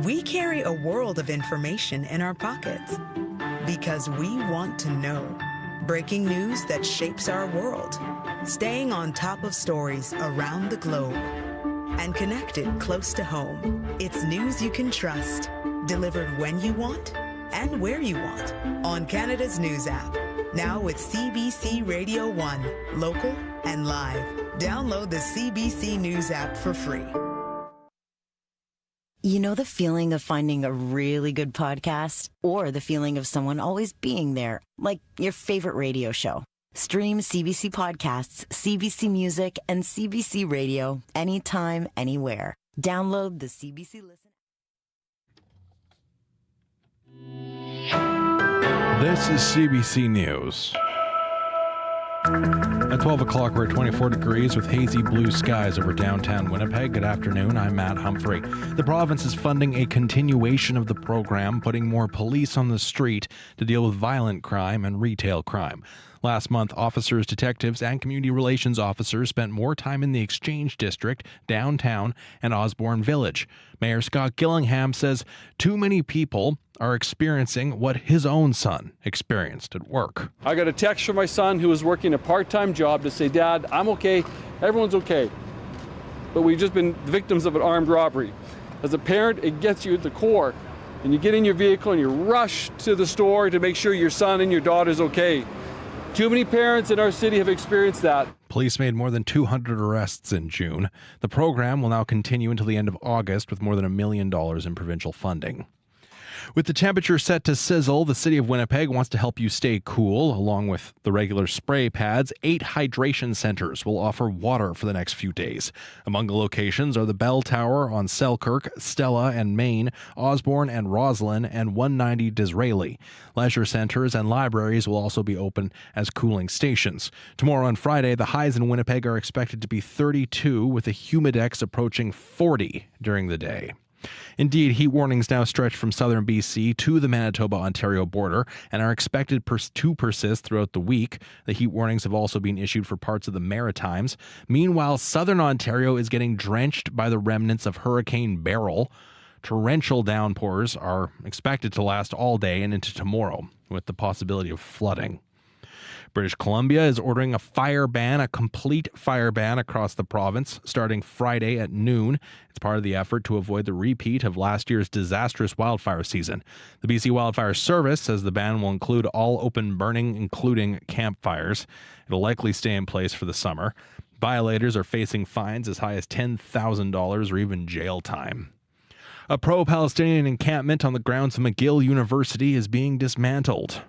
We carry a world of information in our pockets because we want to know. Breaking news that shapes our world, staying on top of stories around the globe, and connected close to home. It's news you can trust, delivered when you want and where you want on Canada's news app. Now with CBC Radio 1, local and live. Download the CBC News app for free. You know the feeling of finding a really good podcast? Or the feeling of someone always being there, like your favorite radio show? Stream CBC Podcasts, CBC Music, and CBC Radio anytime, anywhere. Download the CBC Listen. This is CBC News. At 12 o'clock, we're at 24 degrees with hazy blue skies over downtown Winnipeg. Good afternoon, I'm Matt Humphrey. The province is funding a continuation of the program, putting more police on the street to deal with violent crime and retail crime. Last month, officers, detectives, and community relations officers spent more time in the Exchange District, downtown, and Osborne Village. Mayor Scott Gillingham says too many people are experiencing what his own son experienced at work. I got a text from my son who was working a part-time job to say, "Dad, I'm okay, everyone's okay, but we've just been victims of an armed robbery." As a parent, it gets you at the core, and you get in your vehicle and you rush to the store to make sure your son and your daughter's okay. Too many parents in our city have experienced that. Police made more than 200 arrests in June. The program will now continue until the end of August with more than $1 million in provincial funding. With the temperature set to sizzle, the City of Winnipeg wants to help you stay cool. Along with the regular spray pads, 8 hydration centers will offer water for the next few days. Among the locations are the Bell Tower on Selkirk, Stella and Main, Osborne and Roslyn, and 190 Disraeli. Leisure centers and libraries will also be open as cooling stations. Tomorrow and Friday, the highs in Winnipeg are expected to be 32, with the humidex approaching 40 during the day. Indeed, heat warnings now stretch from southern BC to the Manitoba-Ontario border and are expected to persist throughout the week. The heat warnings have also been issued for parts of the Maritimes. Meanwhile, southern Ontario is getting drenched by the remnants of Hurricane Beryl. Torrential downpours are expected to last all day and into tomorrow, with the possibility of flooding. British Columbia is ordering a complete fire ban across the province starting Friday at noon. It's part of the effort to avoid the repeat of last year's disastrous wildfire season. The BC Wildfire Service says the ban will include all open burning, including campfires. It'll likely stay in place for the summer. Violators are facing fines as high as $10,000 or even jail time. A pro-Palestinian encampment on the grounds of McGill University is being dismantled.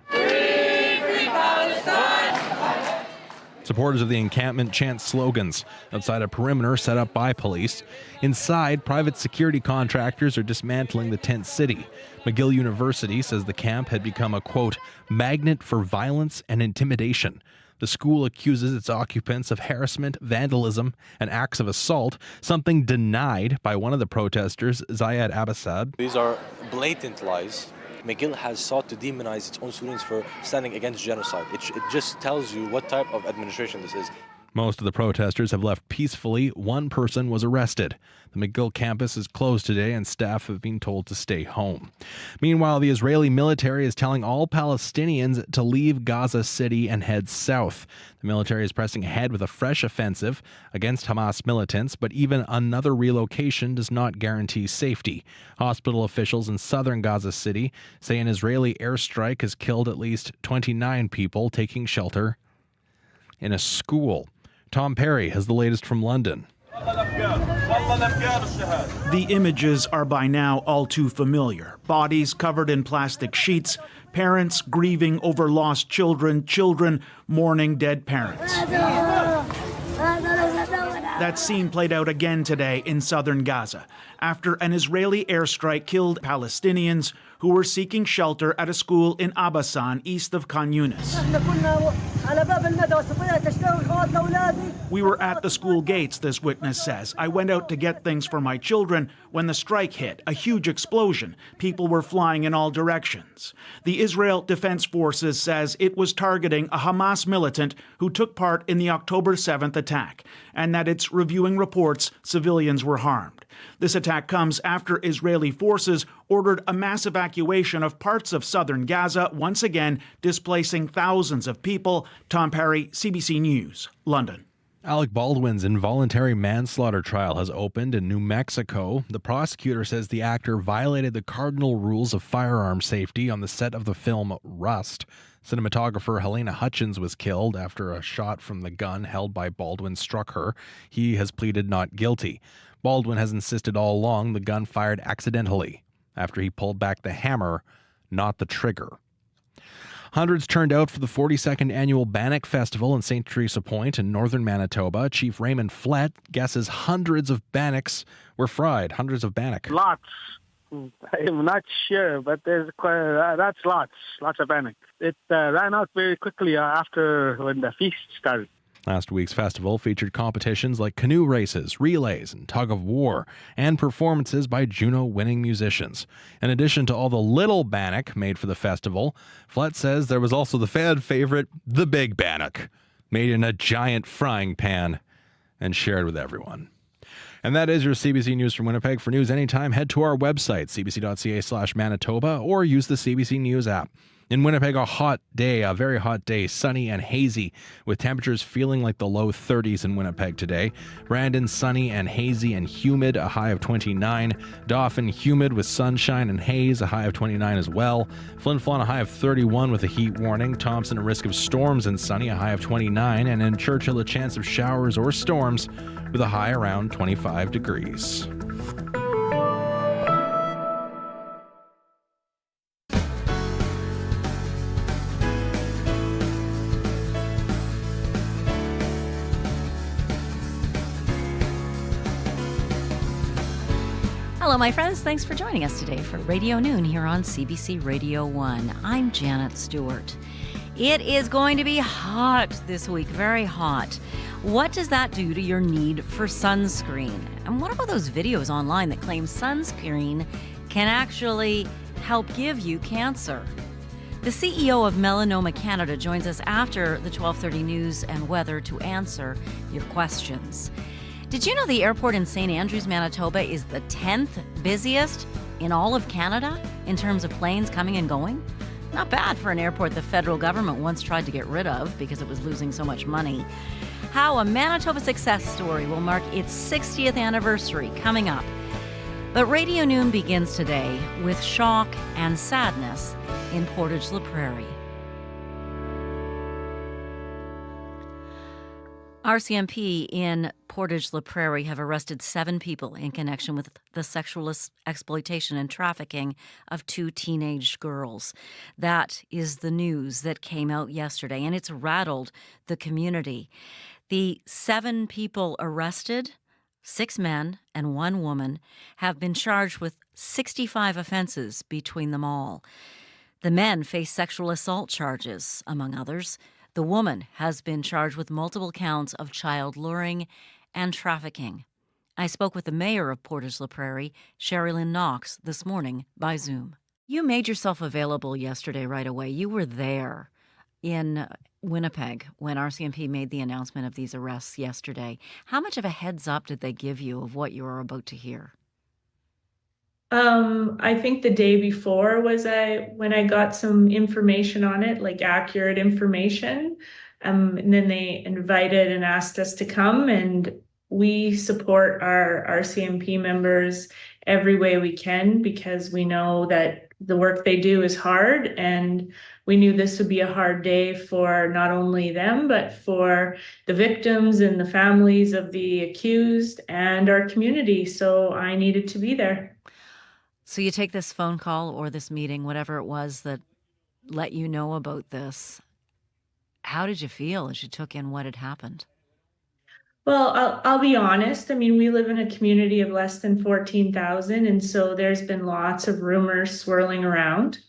Supporters of the encampment chant slogans outside a perimeter set up by police. Inside, private security contractors are dismantling the tent city. McGill University says the camp had become a, quote, magnet for violence and intimidation. The school accuses its occupants of harassment, vandalism, and acts of assault, something denied by one of the protesters, Zayed Abbasad. These are blatant lies. McGill has sought to demonize its own students for standing against genocide. It just tells you what type of administration this is. Most of the protesters have left peacefully. One person was arrested. The McGill campus is closed today and staff have been told to stay home. Meanwhile, the Israeli military is telling all Palestinians to leave Gaza City and head south. The military is pressing ahead with a fresh offensive against Hamas militants, but even another relocation does not guarantee safety. Hospital officials in southern Gaza City say an Israeli airstrike has killed at least 29 people taking shelter in a school. Tom Perry has the latest from London. The images are by now all too familiar. Bodies covered in plastic sheets, parents grieving over lost children, children mourning dead parents. That scene played out again today in southern Gaza after an Israeli airstrike killed Palestinians who were seeking shelter at a school in Abbasan, east of Khan Yunis. We were at the school gates, this witness says. I went out to get things for my children when the strike hit, a huge explosion. People were flying in all directions. The Israel Defense Forces says it was targeting a Hamas militant who took part in the October 7th attack, and that it's reviewing reports civilians were harmed. This attack comes after Israeli forces ordered a mass evacuation of parts of southern Gaza, once again displacing thousands of people. Tom Perry, CBC News, London. Alec Baldwin's involuntary manslaughter trial has opened in New Mexico. The prosecutor says the actor violated the cardinal rules of firearm safety on the set of the film Rust. Cinematographer Helena Hutchins was killed after a shot from the gun held by Baldwin struck her. He has pleaded not guilty. Baldwin has insisted all along the gun fired accidentally after he pulled back the hammer, not the trigger. Hundreds turned out for the 42nd annual Bannock Festival in St. Teresa Point in northern Manitoba. Chief Raymond Flett guesses hundreds of bannocks were fried. Hundreds of bannock. Lots. I'm not sure, but there's that's lots of bannock. It ran out very quickly after when the feast started. Last week's festival featured competitions like canoe races, relays, and tug of war, and performances by Juno-winning musicians. In addition to all the little bannock made for the festival, Flett says there was also the fan favorite, the big bannock, made in a giant frying pan and shared with everyone. And that is your CBC News from Winnipeg. For news anytime, head to our website, cbc.ca/Manitoba, or use the CBC News app. In Winnipeg, a hot day, a very hot day, sunny and hazy, with temperatures feeling like the low 30s in Winnipeg today. Brandon, sunny and hazy and humid, a high of 29. Dauphin, humid with sunshine and haze, a high of 29 as well. Flin Flon, a high of 31 with a heat warning. Thompson, a risk of storms and sunny, a high of 29. And in Churchill, a chance of showers or storms with a high around 25 degrees. Hello, my friends. Thanks for joining us today for Radio Noon here on CBC Radio 1. I'm Janet Stewart. It is going to be hot this week, very hot. What does that do to your need for sunscreen? And what about those videos online that claim sunscreen can actually help give you cancer? The CEO of Melanoma Canada joins us after the 12:30 news and weather to answer your questions. Did you know the airport in St. Andrews, Manitoba is the 10th busiest in all of Canada in terms of planes coming and going? Not bad for an airport the federal government once tried to get rid of because it was losing so much money. How a Manitoba success story will mark its 60th anniversary coming up. But Radio Noon begins today with shock and sadness in Portage la Prairie. RCMP in Portage la Prairie have arrested 7 people in connection with the sexual exploitation and trafficking of 2 teenage girls. That is the news that came out yesterday, and it's rattled the community. The 7 people arrested, 6 men and 1 woman, have been charged with 65 offenses between them all. The men face sexual assault charges, among others. The woman has been charged with multiple counts of child luring and trafficking. I spoke with the mayor of Portage la Prairie, Sherry Lynn Knox, this morning by Zoom. You made yourself available yesterday right away. You were there in Winnipeg when RCMP made the announcement of these arrests yesterday. How much of a heads up did they give you of what you were about to hear? I think the day before was when I got some information on it, like accurate information. And then they invited and asked us to come, and we support our RCMP members every way we can because we know that the work they do is hard, and we knew this would be a hard day for not only them, but for the victims and the families of the accused and our community. So I needed to be there. So you take this phone call or this meeting, whatever it was that let you know about this. How did you feel as you took in what had happened? Well, I'll be honest. I mean, we live in a community of less than 14,000, and so there's been lots of rumors swirling around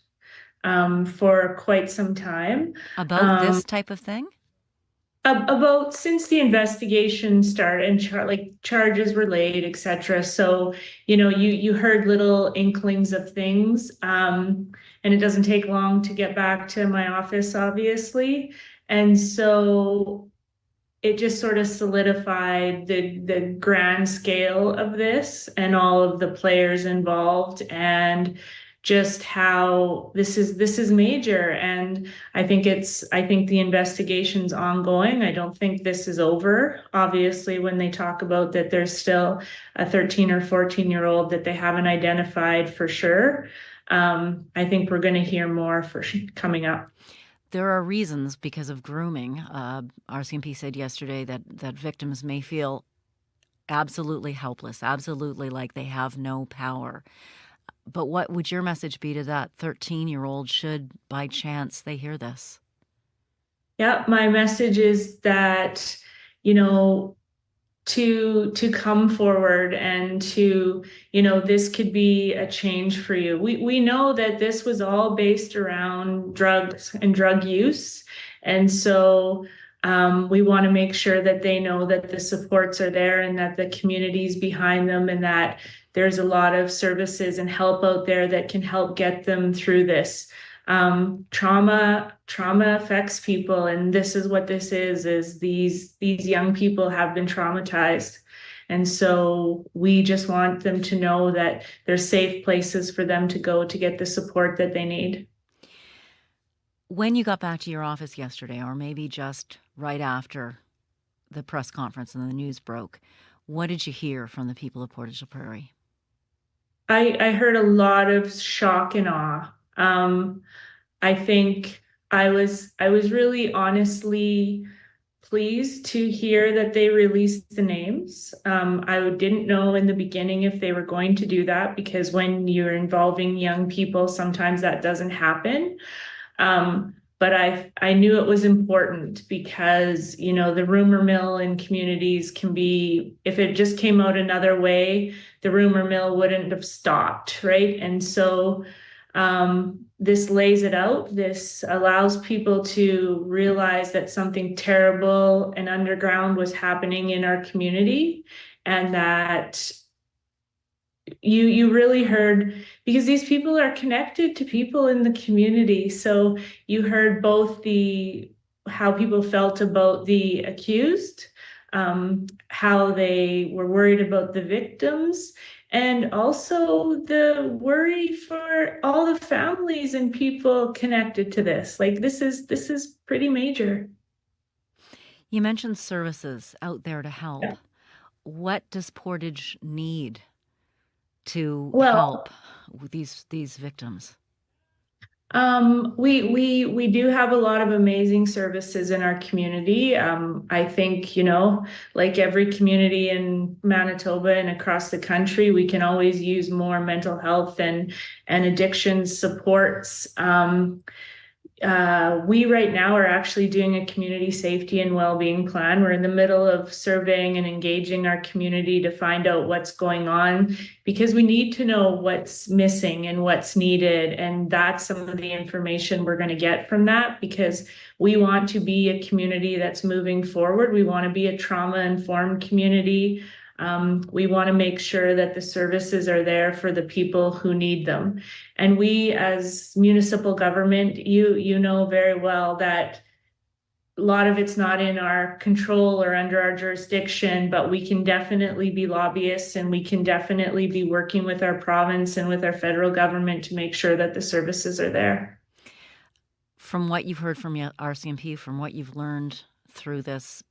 for quite some time. About this type of thing? About since the investigation started and charges were laid, etc. So, you heard little inklings of things, and it doesn't take long to get back to my office, obviously. And so it just sort of solidified the grand scale of this and all of the players involved, and just how this is major. And I think the investigation's ongoing. I don't think this is over. Obviously, when they talk about that there's still a 13 or 14-year-old that they haven't identified for sure. I think we're going to hear more coming up. There are reasons because of grooming. RCMP said yesterday that victims may feel absolutely helpless, absolutely like they have no power. But what would your message be to that 13-year-old should by chance they hear this? Yeah, my message is that, to come forward and to, this could be a change for you. We know that this was all based around drugs and drug use. And so we want to make sure that they know that the supports are there and that the community's behind them, and that there's a lot of services and help out there that can help get them through this. Trauma affects people, and this is what this is these young people have been traumatized. And so we just want them to know that there's safe places for them to go to get the support that they need. When you got back to your office yesterday, or maybe just right after the press conference and the news broke, what did you hear from the people of Portage la Prairie? I heard a lot of shock and awe. I think I was really honestly pleased to hear that they released the names. I didn't know in the beginning if they were going to do that, because when you're involving young people, sometimes that doesn't happen. But I knew it was important because, the rumor mill in communities can be, if it just came out another way, the rumor mill wouldn't have stopped, right? And so this lays it out. This allows people to realize that something terrible and underground was happening in our community, and that you really heard, because these people are connected to people in the community. So you heard both how people felt about the accused, how they were worried about the victims, and also the worry for all the families and people connected to this. Like, this is pretty major. You mentioned services out there to help. Yeah. What does Portage need to help with these victims? We do have a lot of amazing services in our community. I think, like every community in Manitoba and across the country, we can always use more mental health and addiction supports. We right now are actually doing a community safety and well-being plan. We're in the middle of surveying and engaging our community to find out what's going on, because we need to know what's missing and what's needed. And that's some of the information we're going to get from that, because we want to be a community that's moving forward. We want to be a trauma-informed community. We want to make sure that the services are there for the people who need them. And we, as municipal government, you know very well that a lot of it's not in our control or under our jurisdiction, but we can definitely be lobbyists, and we can definitely be working with our province and with our federal government to make sure that the services are there. From what you've heard from RCMP, from what you've learned through this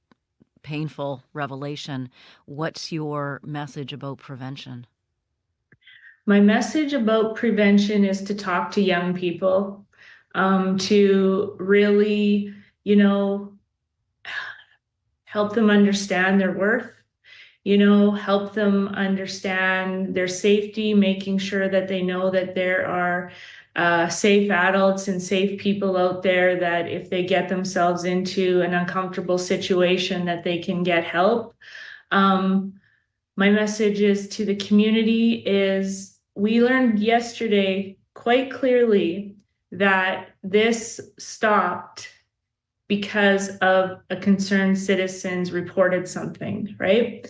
painful revelation, what's your message about prevention? My message about prevention is to talk to young people, to really, help them understand their worth, help them understand their safety, making sure that they know that there are safe adults and safe people out there, that if they get themselves into an uncomfortable situation, that they can get help. My message is to the community is, we learned yesterday quite clearly that this stopped because of a concerned citizen's reported something, right?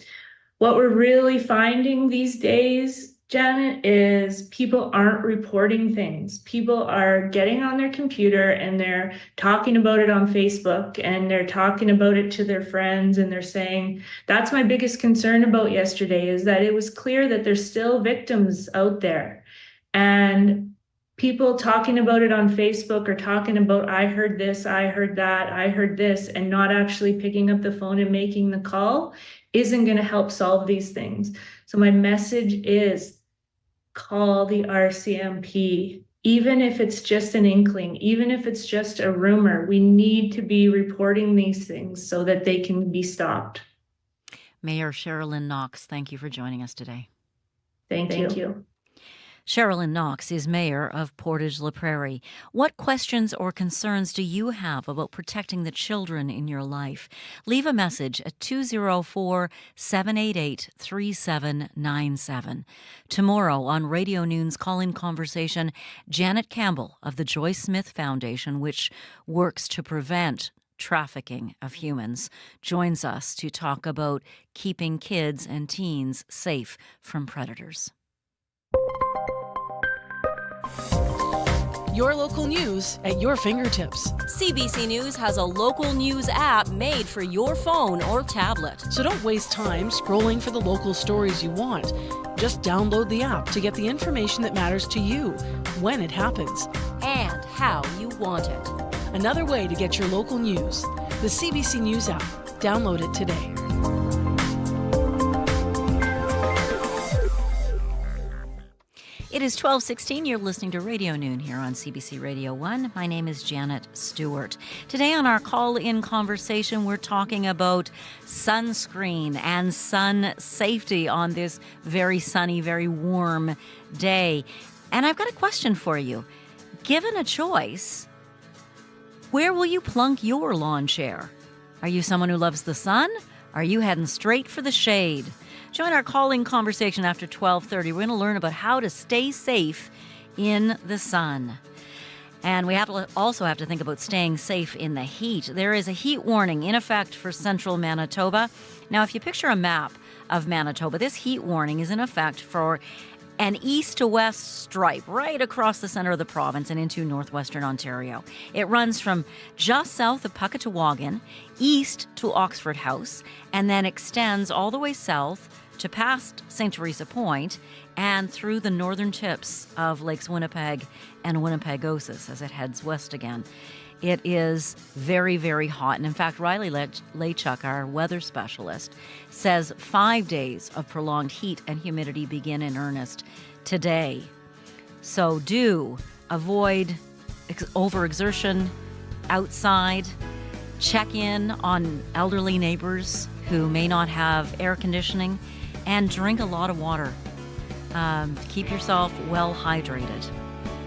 What we're really finding these days, Janet, is people aren't reporting things. People are getting on their computer and they're talking about it on Facebook and they're talking about it to their friends and they're saying, that's my biggest concern about yesterday, is that it was clear that there's still victims out there. And people talking about it on Facebook or talking about, I heard this, I heard that, I heard this, and not actually picking up the phone and making the call isn't going to help solve these things. So my message is call the RCMP. Even if it's just an inkling, even if it's just a rumor, we need to be reporting these things so that they can be stopped. Mayor Sherilyn Knox, thank you for joining us today. Thank you. Sherilyn Knox is mayor of Portage la Prairie. What questions or concerns do you have about protecting the children in your life? Leave a message at 204-788-3797. Tomorrow on Radio Noon's Call-In Conversation, Janet Campbell of the Joyce Smith Foundation, which works to prevent trafficking of humans, joins us to talk about keeping kids and teens safe from predators. Your local news at your fingertips. CBC News has a local news app made for your phone or tablet. So don't waste time scrolling for the local stories you want. Just download the app to get the information that matters to you when it happens. And how you want it. Another way to get your local news. The CBC News app. Download it today. It is 12:16. You're listening to Radio Noon here on CBC Radio 1. My name is Janet Stewart. Today on our call-in conversation, we're talking about sunscreen and sun safety on this very sunny, very warm day. And I've got a question for you. Given a choice, where will you plunk your lawn chair? Are you someone who loves the sun? Are you heading straight for the shade? Join our call-in conversation after 12:30. We're going to learn about how to stay safe in the sun. And we also have to think about staying safe in the heat. There is a heat warning in effect for central Manitoba. Now, if you picture a map of Manitoba, this heat warning is in effect for an east to west stripe right across the center of the province and into northwestern Ontario. It runs from just south of Puckatawagan, east to Oxford House, and then extends all the way south to past St. Teresa Point and through the northern tips of Lakes Winnipeg and Winnipegosis as it heads west again. It is very, very hot. And in fact, Riley Lachuk, our weather specialist, says 5 days of prolonged heat and humidity begin in earnest today. So do avoid overexertion outside. Check in on elderly neighbors who may not have air conditioning, and drink a lot of water. Keep yourself well hydrated.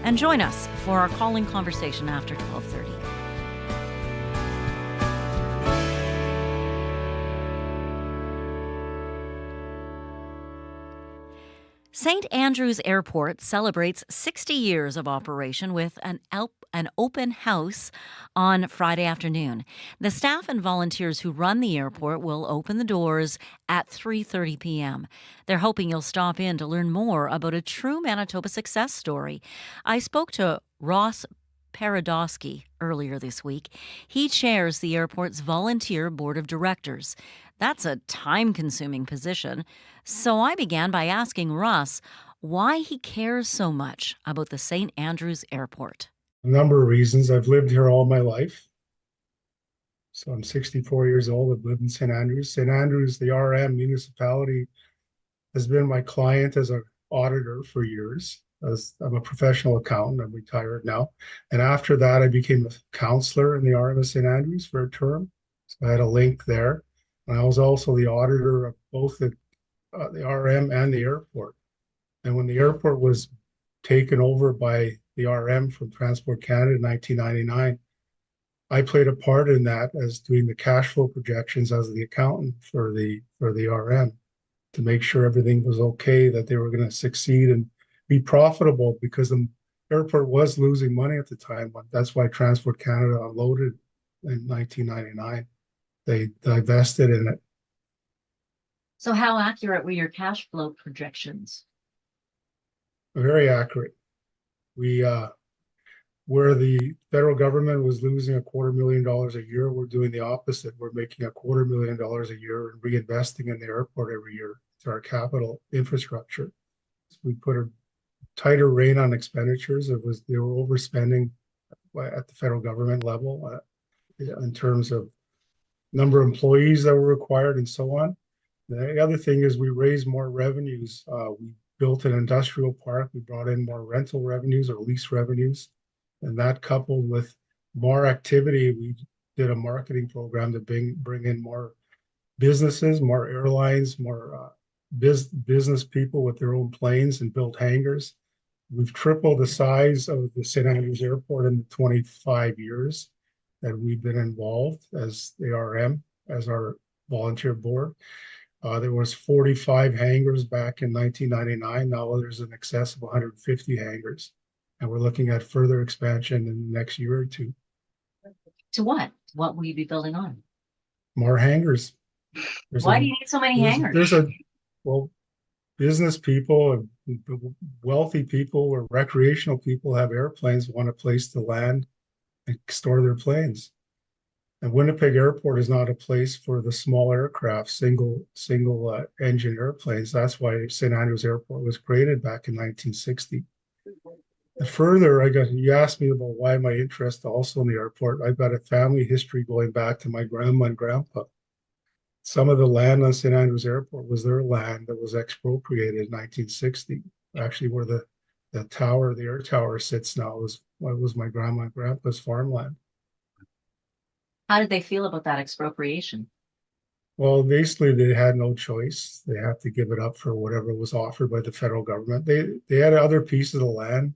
And join us for our call-in conversation after 12:30. St. Andrews Airport celebrates 60 years of operation with an open house on Friday afternoon. The staff and volunteers who run the airport will open the doors at 3:30 p.m. They're hoping you'll stop in to learn more about a true Manitoba success story. I spoke to Ross Paradosky earlier this week. He chairs the airport's volunteer board of directors. That's a time-consuming position. So I began by asking Russ why he cares so much about the St. Andrews Airport. A number of reasons. I've lived here all my life. So I'm 64 years old. I've lived in St. Andrews. St. Andrews, the RM municipality, has been my client as an auditor for years. As I'm a professional accountant. I'm retired now. And after that, I became a counselor in the RM of St. Andrews for a term. So I had a link there. And I was also the auditor of both the RM and the airport. And when the airport was taken over by the RM from Transport Canada in 1999, I played a part in that as doing the cash flow projections as the accountant for the RM to make sure everything was okay, that they were going to succeed and be profitable, because the airport was losing money at the time. That's why Transport Canada unloaded in 1999. They divested in it. So how accurate were your cash flow projections? Very accurate. We where the federal government was losing $250,000 a year, we're doing the opposite. We're making $250,000 a year and reinvesting in the airport every year to our capital infrastructure. So we put a tighter rein on expenditures. They were overspending at the federal government level in terms of number of employees that were required and so on. The other thing is we raised more revenues. We built an industrial park. We brought in more rental revenues or lease revenues. And that coupled with more activity, we did a marketing program to bring in more businesses, more airlines, more business people with their own planes and built hangars. We've tripled the size of the St. Andrews Airport in the 25 years that we've been involved as the RM, as our volunteer board. There was 45 hangars back in 1999. Now there's in excess of 150 hangars. And we're looking at further expansion in the next year or two. To what? What will you be building on? More hangars. Why do you need so many hangars? Well, business people, wealthy people, or recreational people have airplanes, want a place to land and store their planes. And Winnipeg Airport is not a place for the small aircraft, single engine airplanes. That's why St. Andrews Airport was created back in 1960. And further, you asked me about why my interest also in the airport. I've got a family history going back to my grandma and grandpa. Some of the land on St. Andrews Airport was their land that was expropriated in 1960. Actually, where the air tower sits now was my grandma and grandpa's farmland. How did they feel about that expropriation? Well, basically, they had no choice. They had to give it up for whatever was offered by the federal government. They had other pieces of land.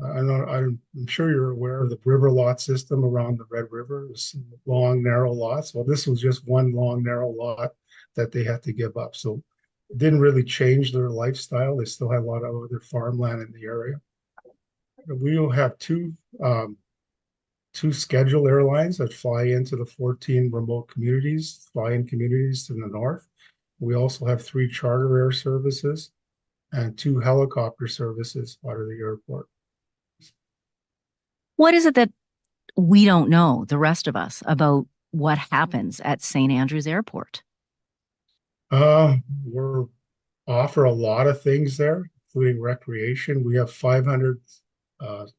I'm sure you're aware of the river lot system around the Red River. It was long, narrow lots. Well, this was just one long, narrow lot that they had to give up. So it didn't really change their lifestyle. They still had a lot of other farmland in the area. We will have two scheduled airlines that fly into the 14 remote communities, fly-in communities to the north. We also have 3 charter air services and 2 helicopter services out of the airport. What is it that we don't know, the rest of us, about what happens at St. Andrews Airport? We offer a lot of things there, including recreation. We have 500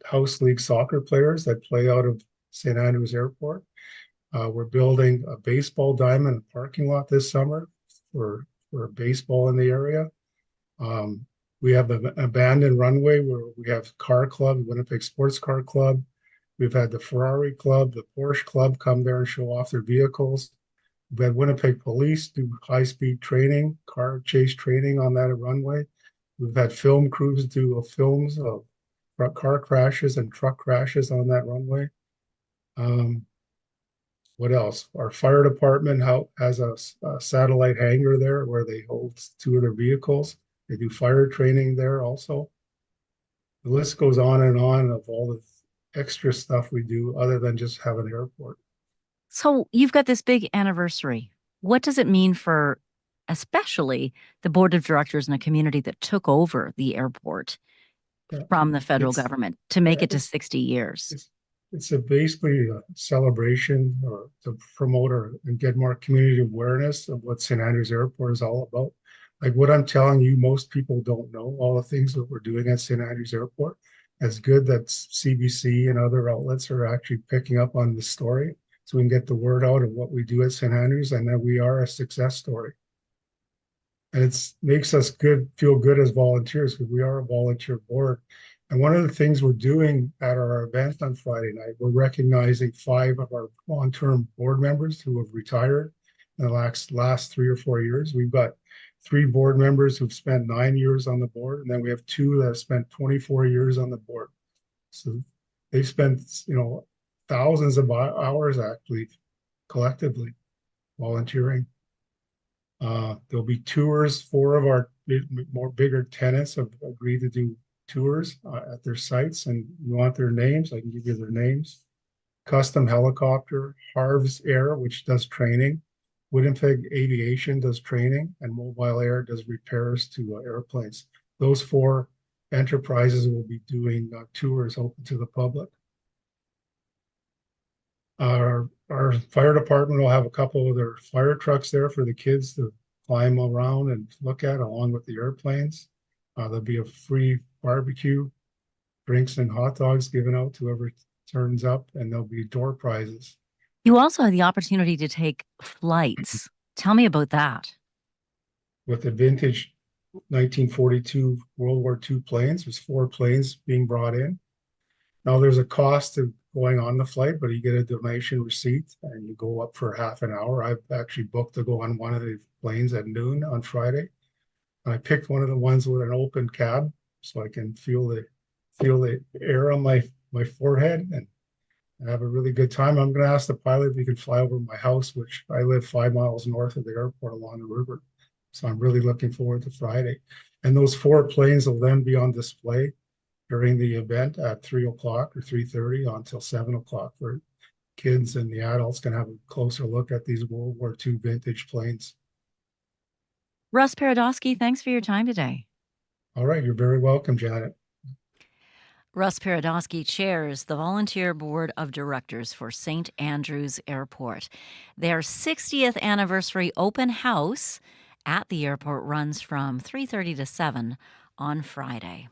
house league soccer players that play out of St. Andrews Airport. We're building a baseball diamond parking lot this summer for baseball in the area. We have an abandoned runway where we have car club, Winnipeg Sports Car Club. We've had the Ferrari Club, the Porsche Club come there and show off their vehicles. We've had Winnipeg Police do high-speed training, car chase training on that runway. We've had film crews do films of car crashes and truck crashes on that runway. What else? Our fire department has a satellite hangar there where they hold 2 of their vehicles. They do fire training there also. The list goes on and on of all the extra stuff we do other than just have an airport. So you've got this big anniversary. What does it mean for especially the board of directors in a community that took over the airport from the federal government to make it to 60 years? It's basically a celebration or to promote and get more community awareness of what St. Andrews Airport is all about. Like what I'm telling you, most people don't know all the things that we're doing at St. Andrews Airport. It's good that CBC and other outlets are actually picking up on the story so we can get the word out of what we do at St. Andrews and that we are a success story. And it makes us feel good as volunteers because we are a volunteer board. And one of the things we're doing at our event on Friday night, we're recognizing 5 of our long-term board members who have retired in the last 3 or 4 years. We've got 3 board members who've spent 9 years on the board, and then we have 2 that have spent 24 years on the board. So they've spent, thousands of hours actually collectively volunteering. There'll be tours. 4 of our bigger tenants have agreed to do tours at their sites, and you want their names, I can give you their names. custom helicopter, Harv's Air, which does training, Winnipeg Aviation does training, and Mobile Air does repairs to airplanes. Those 4 enterprises will be doing tours open to the public. Our fire department will have a couple of their fire trucks there for the kids to climb around and look at, along with the airplanes. There'll be a free barbecue, drinks and hot dogs given out to whoever turns up, and there'll be door prizes. You also had the opportunity to take flights. Tell me about that. With the vintage 1942 World War II planes, there's 4 planes being brought in. Now there's a cost to going on the flight, but you get a donation receipt and you go up for half an hour. I've actually booked to go on one of the planes at noon on Friday. And I picked one of the ones with an open cab so I can feel the air on my forehead and have a really good time. I'm going to ask the pilot if he can fly over my house, which I live 5 miles north of the airport along the river. So I'm really looking forward to Friday. And those 4 planes will then be on display during the event at 3 o'clock or 3:30 until 7 o'clock, where kids and the adults can have a closer look at these World War II vintage planes. Russ Paradosky, thanks for your time today. All right, you're very welcome, Janet. Russ Paradosky chairs the Volunteer Board of Directors for St. Andrews Airport. Their 60th anniversary open house at the airport runs from 3:30 to 7 on Friday.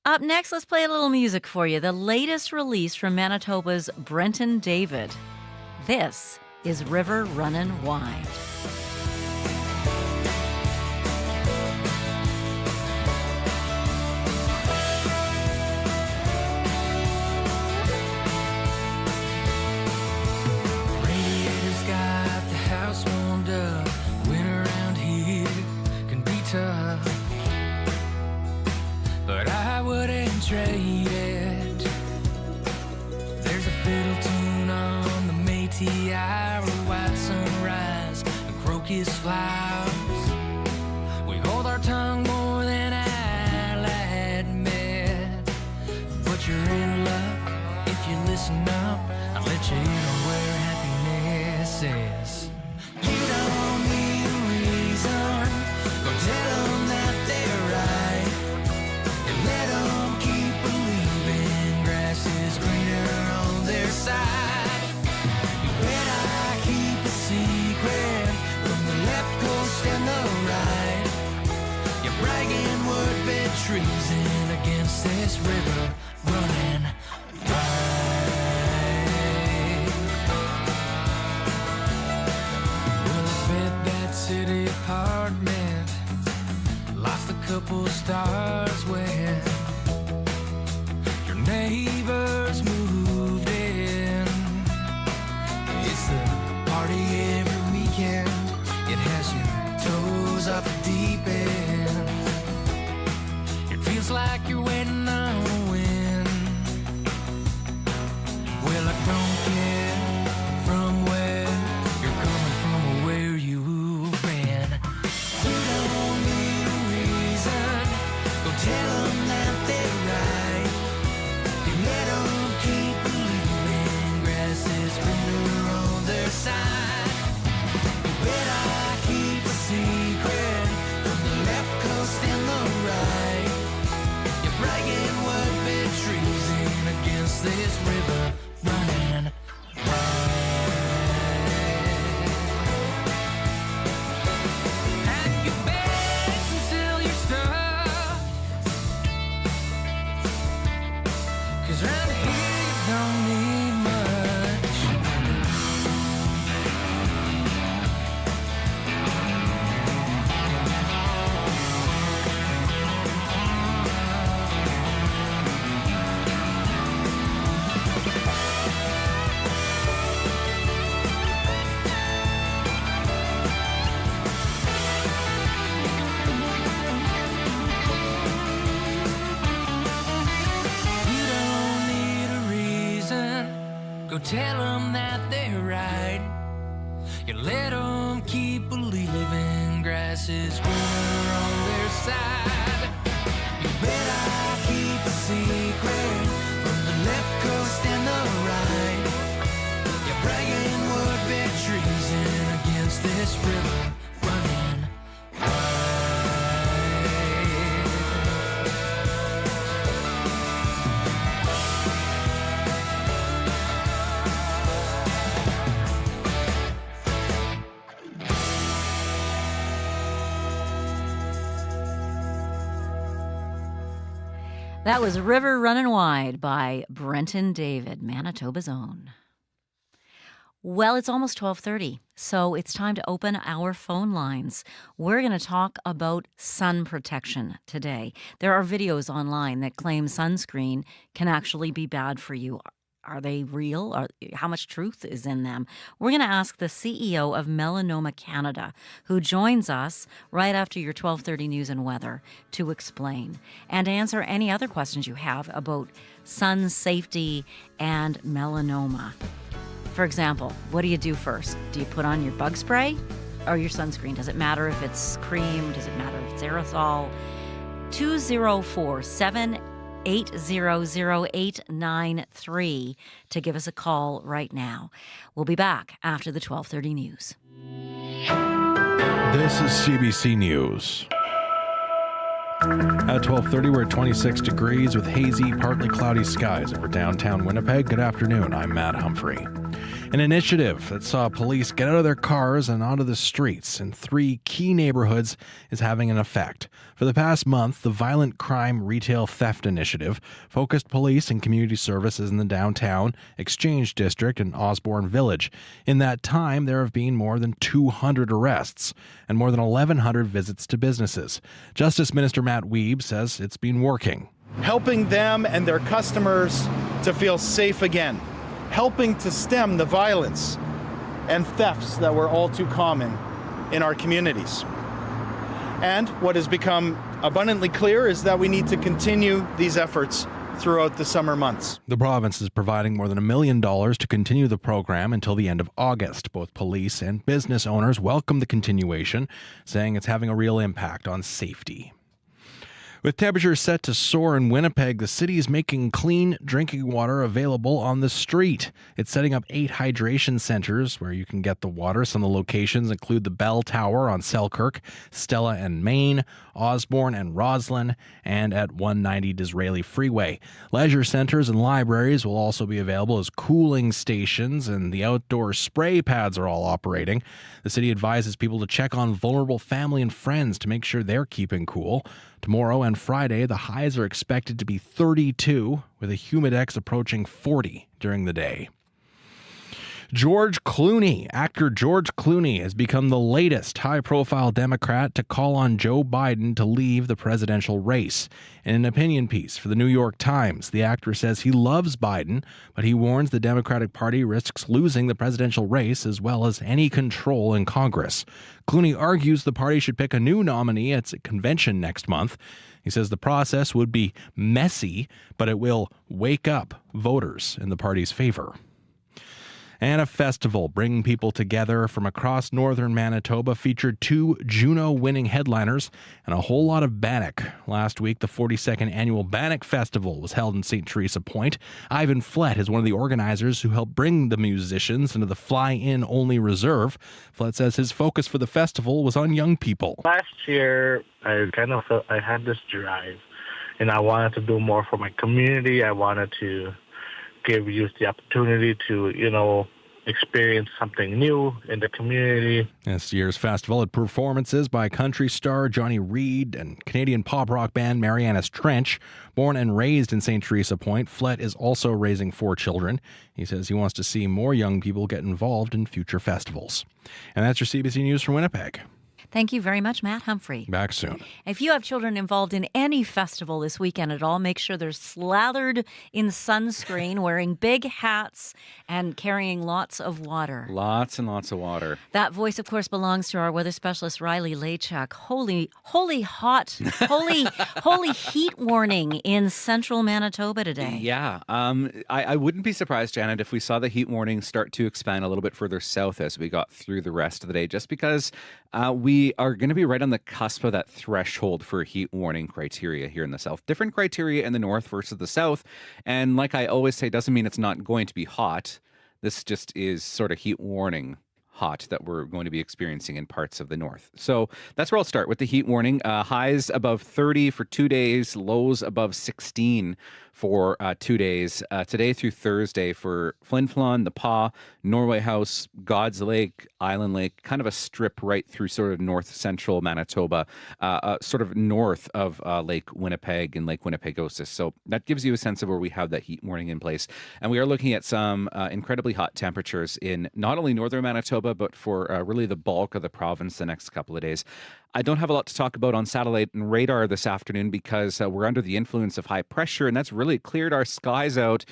Up next, let's play a little music for you. The latest release from Manitoba's Brenton David. This is River Runnin' Wide. Radiator's got the house warmed up. Winter around here can be tough, but I wouldn't trade it. There's a fiddle tune on the Métis, a white sunrise, and crocus flowers. We hold our tongue more than I'll admit, but you're in luck if you listen up. I'll let you in on where happiness is. You don't need a reason, go tell them that they're right. Let them keep believing grass is greener on their side. You bet I keep a secret from the left coast and the right. You're bragging wood-bed treason against this river running wide. Well, I bet that city apartment lost a couple stars when your neighbors moved in. It's the party every weekend. It has your toes off the deep end. It feels like you're waiting on a win. Well, I don't care from where you're coming from or where you've been. You don't need a reason, go tell them that they're right. You let them keep believing grass is greener on their side. You bet I keep a secret from the left coast and the right. You're bragging wood-bed treason against this river running pack your bags and sell your stuff, 'cause round here you don't need much. You don't need a reason, go tell them that they're right. You let them keep believing grass is greener on their side. You bet I keep a secret from the left coast and the That was River Runnin' Wide by Brenton David, Manitoba's own. Well, it's almost 12:30, so it's time to open our phone lines. We're going to talk about sun protection today. There are videos online that claim sunscreen can actually be bad for you. Are they real? How much truth is in them? We're going to ask the CEO of Melanoma Canada, who joins us right after your 12:30 news and weather, to explain and answer any other questions you have about sun safety and melanoma. For example, what do you do first? Do you put on your bug spray or your sunscreen? Does it matter if it's cream? Does it matter if it's aerosol? 204-780-0893 to give us a call right now. We'll be back after the 12:30 news. This is CBC News. At 12:30, we're at 26 degrees with hazy, partly cloudy skies over downtown Winnipeg. Good afternoon. I'm Matt Humphrey. An initiative that saw police get out of their cars and onto the streets in 3 key neighborhoods is having an effect. For the past month, the Violent Crime Retail Theft Initiative focused police and community services in the downtown, Exchange District, and Osborne Village. In that time, there have been more than 200 arrests and more than 1,100 visits to businesses. Justice Minister Matt Wiebe says it's been working. Helping them and their customers to feel safe again. Helping to stem the violence and thefts that were all too common in our communities. And what has become abundantly clear is that we need to continue these efforts throughout the summer months. The province is providing more than $1 million to continue the program until the end of August. Both police and business owners welcome the continuation, saying it's having a real impact on safety. With temperatures set to soar in Winnipeg, the city is making clean drinking water available on the street. It's setting up 8 hydration centers where you can get the water. Some of the locations include the Bell Tower on Selkirk, Stella and Main, Osborne and Roslyn, and at 190 Disraeli Freeway. Leisure centers and libraries will also be available as cooling stations, and the outdoor spray pads are all operating. The city advises people to check on vulnerable family and friends to make sure they're keeping cool. Tomorrow and Friday, the highs are expected to be 32, with a humidex approaching 40 during the day. Actor George Clooney has become the latest high-profile Democrat to call on Joe Biden to leave the presidential race. In an opinion piece for the New York Times, the actor says he loves Biden, but he warns the Democratic Party risks losing the presidential race as well as any control in Congress. Clooney argues the party should pick a new nominee at its convention next month. He says the process would be messy, but it will wake up voters in the party's favor. And a festival bringing people together from across northern Manitoba featured 2 Juno-winning headliners and a whole lot of bannock. Last week, the 42nd annual Bannock Festival was held in St. Teresa Point. Ivan Flett is one of the organizers who helped bring the musicians into the fly-in only reserve. Flett says his focus for the festival was on young people. Last year, I kind of felt I had this drive, and I wanted to do more for my community. I wanted to give youth the opportunity to, experience something new in the community. This year's festival had performances by country star Johnny Reid and Canadian pop rock band Marianas Trench. Born and raised in St. Teresa Point, Flett is also raising 4 children. He says he wants to see more young people get involved in future festivals. And that's your CBC News from Winnipeg. Thank you very much, Matt Humphrey. Back soon. If you have children involved in any festival this weekend at all, make sure they're slathered in sunscreen, wearing big hats, and carrying lots of water. Lots and lots of water. That voice, of course, belongs to our weather specialist, Riley Lachuk. Holy heat warning in central Manitoba today. Yeah. I wouldn't be surprised, Janet, if we saw the heat warning start to expand a little bit further south as we got through the rest of the day, just because we are going to be right on the cusp of that threshold for heat warning criteria here in the south. Different criteria in the north versus the south. And like I always say, doesn't mean it's not going to be hot. This just is sort of heat warning hot that we're going to be experiencing in parts of the north. So that's where I'll start with the heat warning. Highs above 30 for 2 days, lows above 16 for 2 days. Today through Thursday for Flin Flon, the Pas, Norway House, God's Lake, Island Lake, kind of a strip right through sort of north central Manitoba, sort of north of Lake Winnipeg and Lake Winnipegosis. So that gives you a sense of where we have that heat warning in place. And we are looking at some incredibly hot temperatures in not only northern Manitoba, but for really the bulk of the province the next couple of days. I don't have a lot to talk about on satellite and radar this afternoon because we're under the influence of high pressure, and that's really cleared our skies out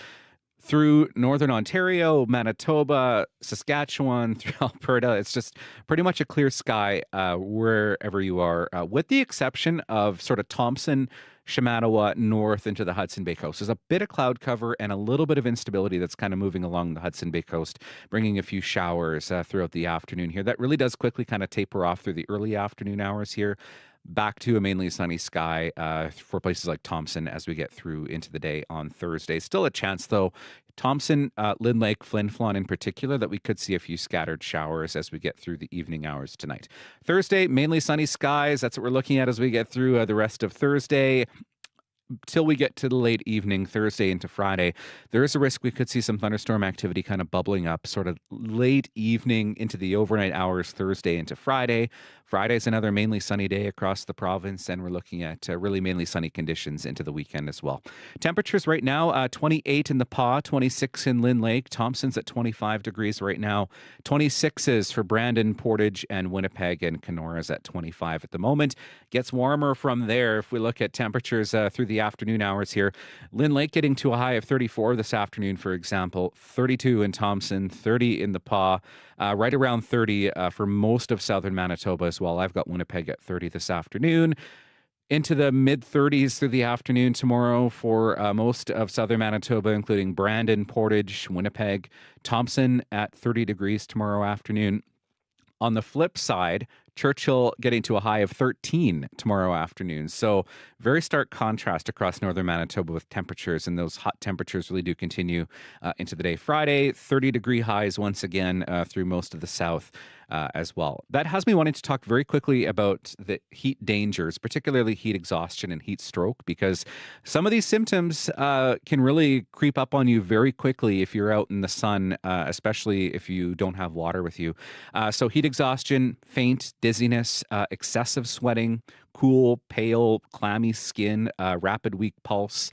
through northern Ontario, Manitoba, Saskatchewan, through Alberta. It's just pretty much a clear sky wherever you are, with the exception of sort of Thompson, Shamattawa, north into the Hudson Bay Coast. There's a bit of cloud cover and a little bit of instability that's kind of moving along the Hudson Bay Coast, bringing a few showers throughout the afternoon here. That really does quickly kind of taper off through the early afternoon hours here. Back to a mainly sunny sky for places like Thompson as we get through into the day on Thursday. Still a chance, though, Thompson, Lynn Lake, Flin Flon in particular, that we could see a few scattered showers as we get through the evening hours tonight. Thursday, mainly sunny skies. That's what we're looking at as we get through the rest of Thursday. Till we get to the late evening, Thursday into Friday, there is a risk we could see some thunderstorm activity kind of bubbling up sort of late evening into the overnight hours, Thursday into Friday. Friday's another mainly sunny day across the province, and we're looking at really mainly sunny conditions into the weekend as well. Temperatures right now, 28 in the Pas, 26 in Lynn Lake. Thompson's at 25 degrees right now. 26s for Brandon, Portage, and Winnipeg, and Keноra's at 25 at the moment. Gets warmer from there if we look at temperatures through the afternoon hours here. Lynn Lake getting to a high of 34 this afternoon, for example. 32 in Thompson, 30 in the Pas, right around 30 for most of southern Manitoba as well. I've got Winnipeg at 30 this afternoon. Into the mid-30s through the afternoon tomorrow for most of southern Manitoba, including Brandon, Portage, Winnipeg. Thompson at 30 degrees tomorrow afternoon. On the flip side, Churchill getting to a high of 13 tomorrow afternoon. So very stark contrast across northern Manitoba with temperatures, and those hot temperatures really do continue into the day. Friday, 30-degree highs once again through most of the south as well. That has me wanting to talk very quickly about the heat dangers, particularly heat exhaustion and heat stroke, because some of these symptoms can really creep up on you very quickly if you're out in the sun, especially if you don't have water with you. So heat exhaustion, faint, dizziness, excessive sweating, cool, pale, clammy skin, rapid, weak pulse.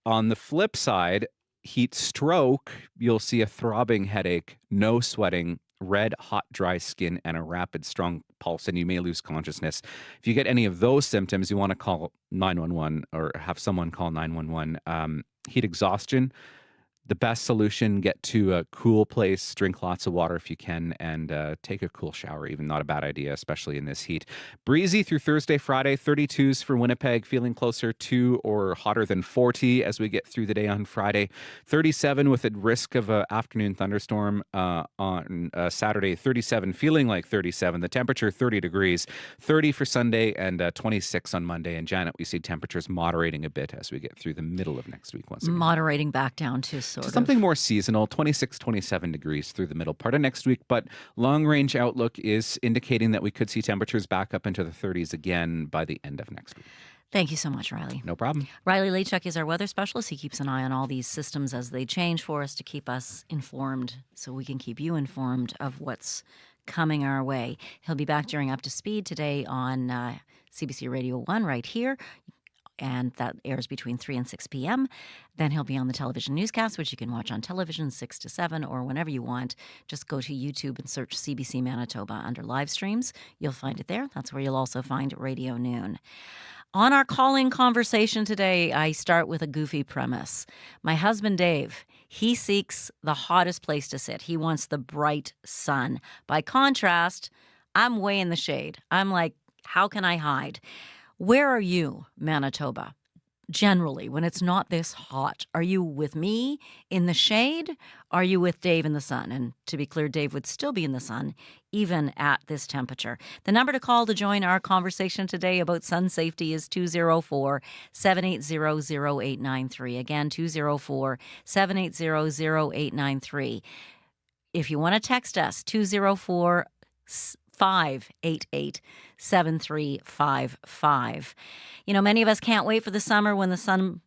On the flip side, heat stroke, you'll see a throbbing headache, no sweating, red, hot, dry skin, and a rapid, strong pulse, and you may lose consciousness. If you get any of those symptoms, you want to call 911 or have someone call 911. Heat exhaustion, the best solution, get to a cool place, drink lots of water if you can, and take a cool shower. Even not a bad idea, especially in this heat. Breezy through Thursday, Friday, 32s for Winnipeg, feeling closer to or hotter than 40 as we get through the day on Friday. 37 with a risk of an afternoon thunderstorm on Saturday. 37, feeling like 37. The temperature, 30 degrees. 30 for Sunday and 26 on Monday. And Janet, we see temperatures moderating a bit as we get through the middle of next week once again. Moderating back down to something more seasonal, 26, 27 degrees through the middle part of next week. But long-range outlook is indicating that we could see temperatures back up into the 30s again by the end of next week. Thank you so much, Riley. No problem. Riley Lachuk is our weather specialist. He keeps an eye on all these systems as they change for us to keep us informed so we can keep you informed of what's coming our way. He'll be back during Up to Speed today on CBC Radio 1 right here. And that airs between 3 and 6 p.m. Then he'll be on the television newscast, which you can watch on television 6 to 7 or whenever you want. Just go to YouTube and search CBC Manitoba under live streams. You'll find it there. That's where you'll also find Radio Noon. On our calling conversation today, I start with a goofy premise. My husband, Dave, he seeks the hottest place to sit. He wants the bright sun. By contrast, I'm way in the shade. I'm like, how can I hide? Where are you, Manitoba? Generally, when it's not this hot, are you with me in the shade? Are you with Dave in the sun? And to be clear, Dave would still be in the sun, even at this temperature. The number to call to join our conversation today about sun safety is 204-780-0893. Again, 204-780-0893. If you want to text us, 204 588 7355. You know, many of us can't wait for the summer when the sun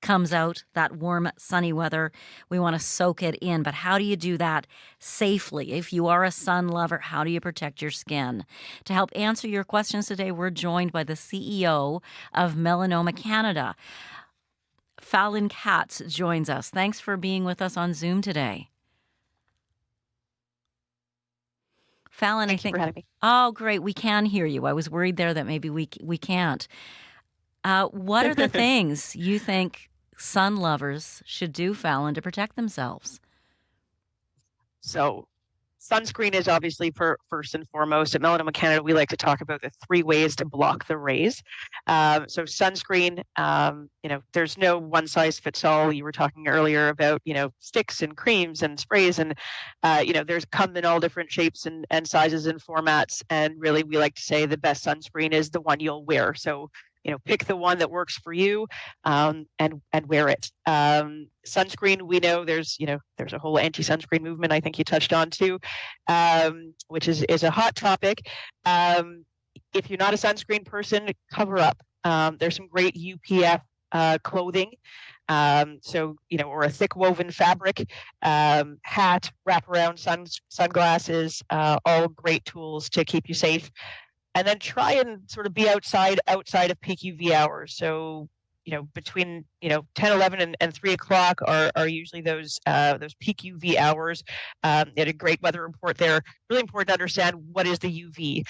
comes out, that warm, sunny weather. We want to soak it in. But how do you do that safely? If you are a sun lover, how do you protect your skin? To help answer your questions today, we're joined by the CEO of Melanoma Canada. Fallon Katz joins us. Thanks for being with us on Zoom today. Fallon, Thanks I think. for having me. Oh, great. We can hear you. I was worried there that maybe we can't. What are the things you think sun lovers should do, Fallon, to protect themselves? So sunscreen is obviously first and foremost. At Melanoma Canada, we like to talk about the 3 ways to block the rays. So sunscreen, there's no one size fits all. You were talking earlier about, sticks and creams and sprays and, there's come in all different shapes and sizes and formats. And really, we like to say the best sunscreen is the one you'll wear. So pick the one that works for you, and wear it. Sunscreen, we know there's a whole anti-sunscreen movement. I think you touched on too, which is a hot topic. If you're not a sunscreen person, cover up. There's some great UPF clothing. Or a thick woven fabric, hat, wraparound sunglasses, all great tools to keep you safe. And then try and sort of be outside of peak UV hours. So, between 10, 11 and 3 o'clock are usually those peak UV hours. They had a great weather report there. Really important to understand what is the UV,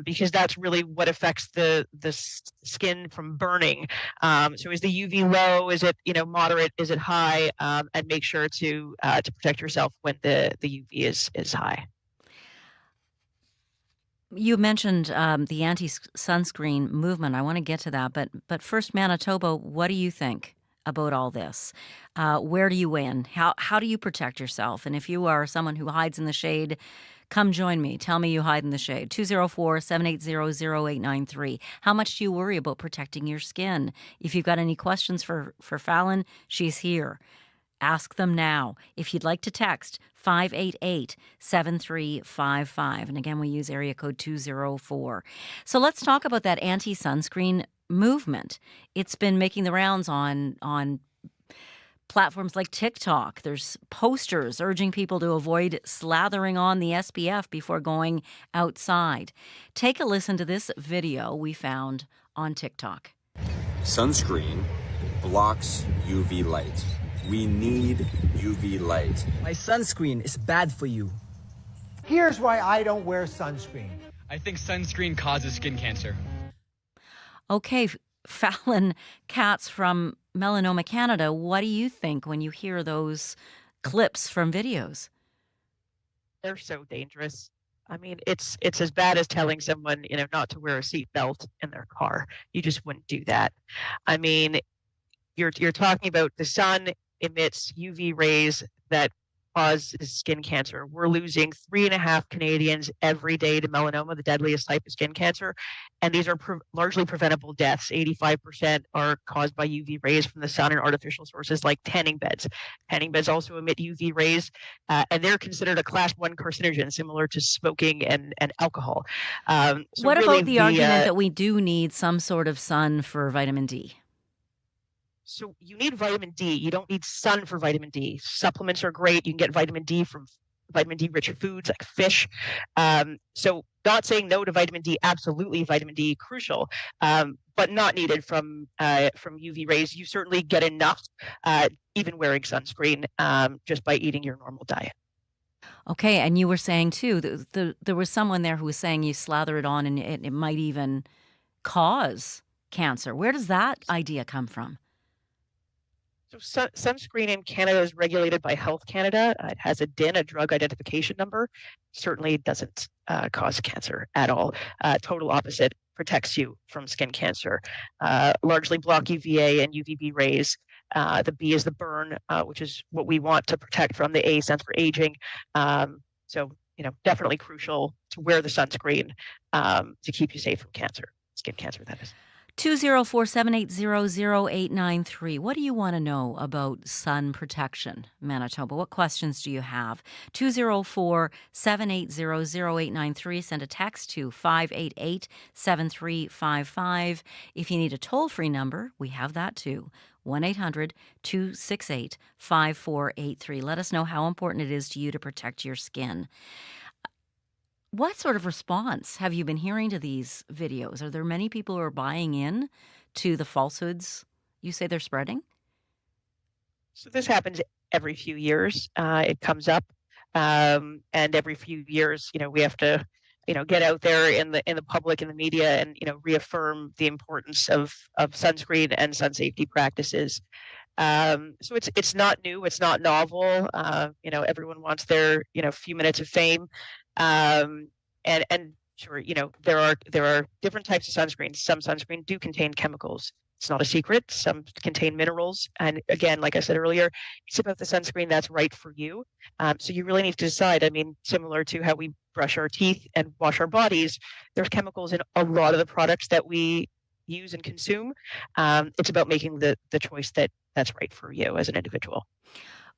because that's really what affects the skin from burning. So is the UV low? Is it moderate? Is it high? And make sure to protect yourself when the UV is high. You mentioned the anti-sunscreen movement. I want to get to that, but first, Manitoba, what do you think about all this? Where do you win? How do you protect yourself? And if you are someone who hides in the shade, come join me. Tell me you hide in the shade. 204-780-0893. How much do you worry about protecting your skin? If you've got any questions for Fallon, she's here. Ask them now. If you'd like to text 588-7355. And again, we use area code 204. So let's talk about that anti-sunscreen movement. It's been making the rounds on platforms like TikTok. There's posters urging people to avoid slathering on the SPF before going outside. Take a listen to this video we found on TikTok. Sunscreen blocks UV light. We need UV light. My sunscreen is bad for you. Here's why I don't wear sunscreen. I think sunscreen causes skin cancer. Okay, Fallon Katz from Melanoma Canada, what do you think when you hear those clips from videos? They're so dangerous. I mean, it's as bad as telling someone, not to wear a seatbelt in their car. You just wouldn't do that. I mean, you're talking about the sun emits UV rays that cause skin cancer. We're losing 3.5 Canadians every day to melanoma, the deadliest type of skin cancer. And these are largely preventable deaths. 85% are caused by UV rays from the sun and artificial sources like tanning beds. Tanning beds also emit UV rays, and they're considered a class 1 carcinogen, similar to smoking and alcohol. What about the argument that we do need some sort of sun for vitamin D? So you need vitamin D. You don't need sun for vitamin D. Supplements are great. You can get vitamin D from vitamin D rich foods like fish. So not saying no to vitamin D. Absolutely, vitamin D crucial, but not needed from UV rays. You certainly get enough, even wearing sunscreen, just by eating your normal diet. Okay, and you were saying too there was someone there who was saying you slather it on and it might even cause cancer. Where does that idea come from? So sunscreen in Canada is regulated by Health Canada. It has a DIN, a drug identification number. Certainly doesn't cause cancer at all. Total opposite, protects you from skin cancer. Largely block UVA and UVB rays. The B is the burn, which is what we want to protect from. The A stands for aging. So definitely crucial to wear the sunscreen to keep you safe from cancer, skin cancer, that is. 204-780-0893. What do you want to know about sun protection, Manitoba? What questions do you have? 204-780-0893. Send a text to 588-7355. If you need a toll-free number, we have that too. 1-800-268-5483. Let us know how important it is to you to protect your skin. What sort of response have you been hearing to these videos? Are there many people who are buying in to the falsehoods you say they're spreading? So this happens every few years. It comes up, and every few years, we have to, get out there in the public, in the media, and reaffirm the importance of sunscreen and sun safety practices. So it's not new, it's not novel. Everyone wants their few minutes of fame, and sure, there are different types of sunscreens. Some sunscreen do contain chemicals. It's not a secret. Some contain minerals, and again, like I said earlier, it's about the sunscreen that's right for you. So you really need to decide. I mean, similar to how we brush our teeth and wash our bodies, there's chemicals in a lot of the products that we use and consume. It's about making the choice that's right for you as an individual.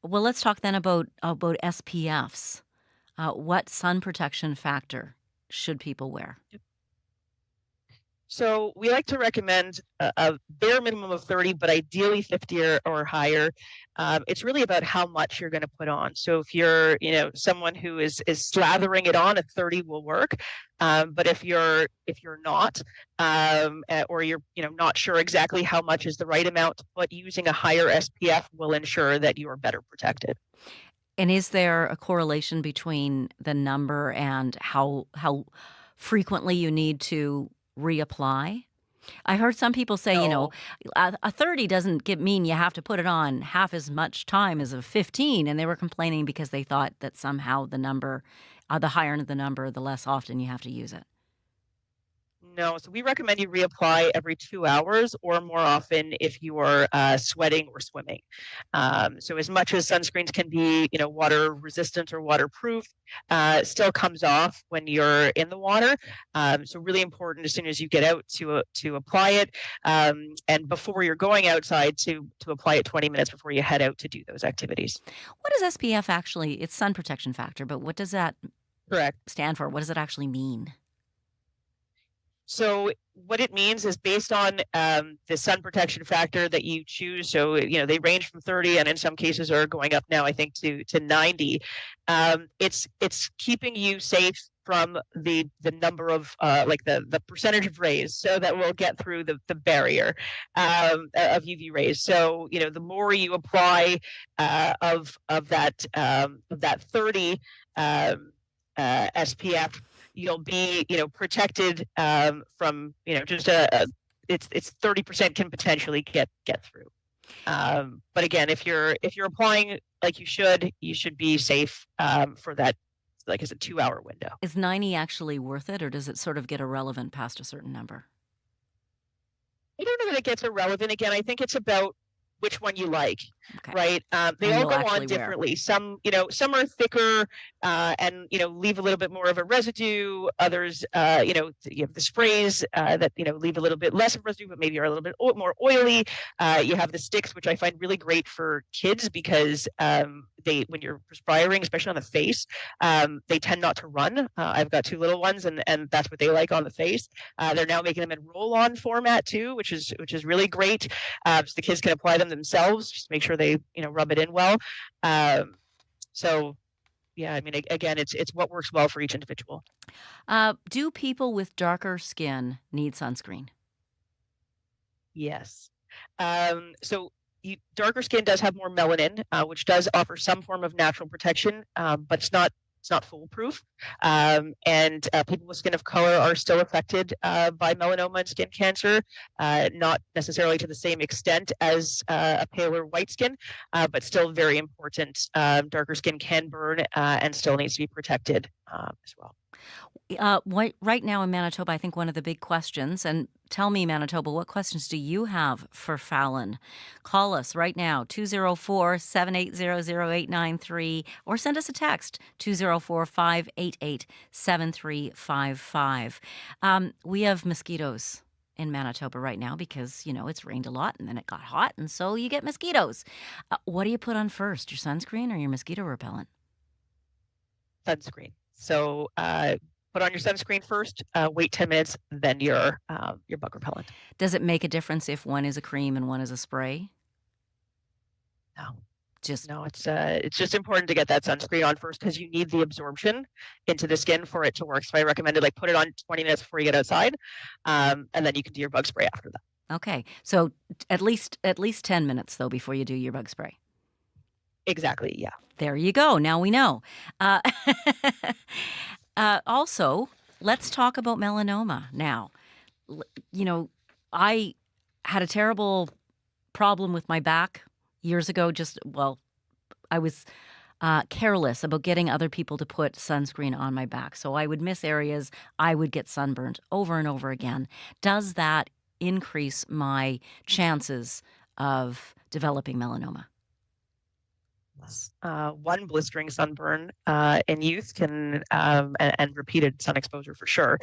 Well, let's talk then about SPFs. What sun protection factor should people wear? So we like to recommend a bare minimum of 30, but ideally 50 or higher. It's really about how much you're going to put on. So if you're, someone who is slathering it on, a 30 will work. But if you're not, or you're, not sure exactly how much is the right amount, but using a higher SPF will ensure that you are better protected. And is there a correlation between the number and how frequently you need to reapply? I heard some people say, a 30 doesn't mean you have to put it on half as much time as a 15, and they were complaining because they thought that somehow the number, the higher the number, the less often you have to use it. No, so we recommend you reapply every 2 hours or more often if you are sweating or swimming. So as much as sunscreens can be, water resistant or waterproof, it still comes off when you're in the water. So really important as soon as you get out to apply it, and before you're going outside to apply it 20 minutes before you head out to do those activities. What does SPF actually? It's sun protection factor, but what does that stand for? What does it actually mean? So what it means is based on the sun protection factor that you choose. So, they range from 30 and in some cases are going up now, I think, to 90. It's keeping you safe from the number of the percentage of rays, so that we'll get through the barrier of UV rays. So, the more you apply of that 30 SPF, you'll be, protected from, just it's 30% can potentially get through. But again, if you're applying like you should be safe for that, like I said, 2 hour window. Is 90 actually worth it, or does it sort of get irrelevant past a certain number? I don't know that it gets irrelevant. Again, I think it's about which one you like, right? They all go on differently. Some are thicker and, leave a little bit more of a residue. Others, you have the sprays that, leave a little bit less of residue, but maybe are a little bit more oily. You have the sticks, which I find really great for kids because when you're perspiring, especially on the face, they tend not to run. I've got 2 little ones, and that's what they like on the face. They're now making them in roll-on format too, which is really great. So the kids can apply them themselves, just make sure they rub it in well. So yeah, I mean, again, it's what works well for each individual. Do people with darker skin need sunscreen? Yes. So darker skin does have more melanin, which does offer some form of natural protection, but it's not foolproof. And people with skin of color are still affected by melanoma and skin cancer, not necessarily to the same extent as a paler white skin, but still very important. Darker skin can burn and still needs to be protected as well. Right now in Manitoba, I think one of the big questions, and tell me, Manitoba, what questions do you have for Fallon? Call us right now, 204-780-0893, or send us a text, 204-588-7355. We have mosquitoes in Manitoba right now because, it's rained a lot and then it got hot, and so you get mosquitoes. What do you put on first, your sunscreen or your mosquito repellent? Sunscreen. So put on your sunscreen first, wait 10 minutes, then your bug repellent. Does it make a difference if one is a cream and one is a spray? No. No, it's just important to get that sunscreen on first because you need the absorption into the skin for it to work. So I recommended put it on 20 minutes before you get outside, and then you can do your bug spray after that. Okay, so at least 10 minutes though before you do your bug spray. Exactly. Yeah. There you go. Now we know. Also, let's talk about melanoma now. I had a terrible problem with my back years ago. I was careless about getting other people to put sunscreen on my back. So I would miss areas. I would get sunburned over and over again. Does that increase my chances of developing melanoma? One blistering sunburn in youth can, and repeated sun exposure for sure,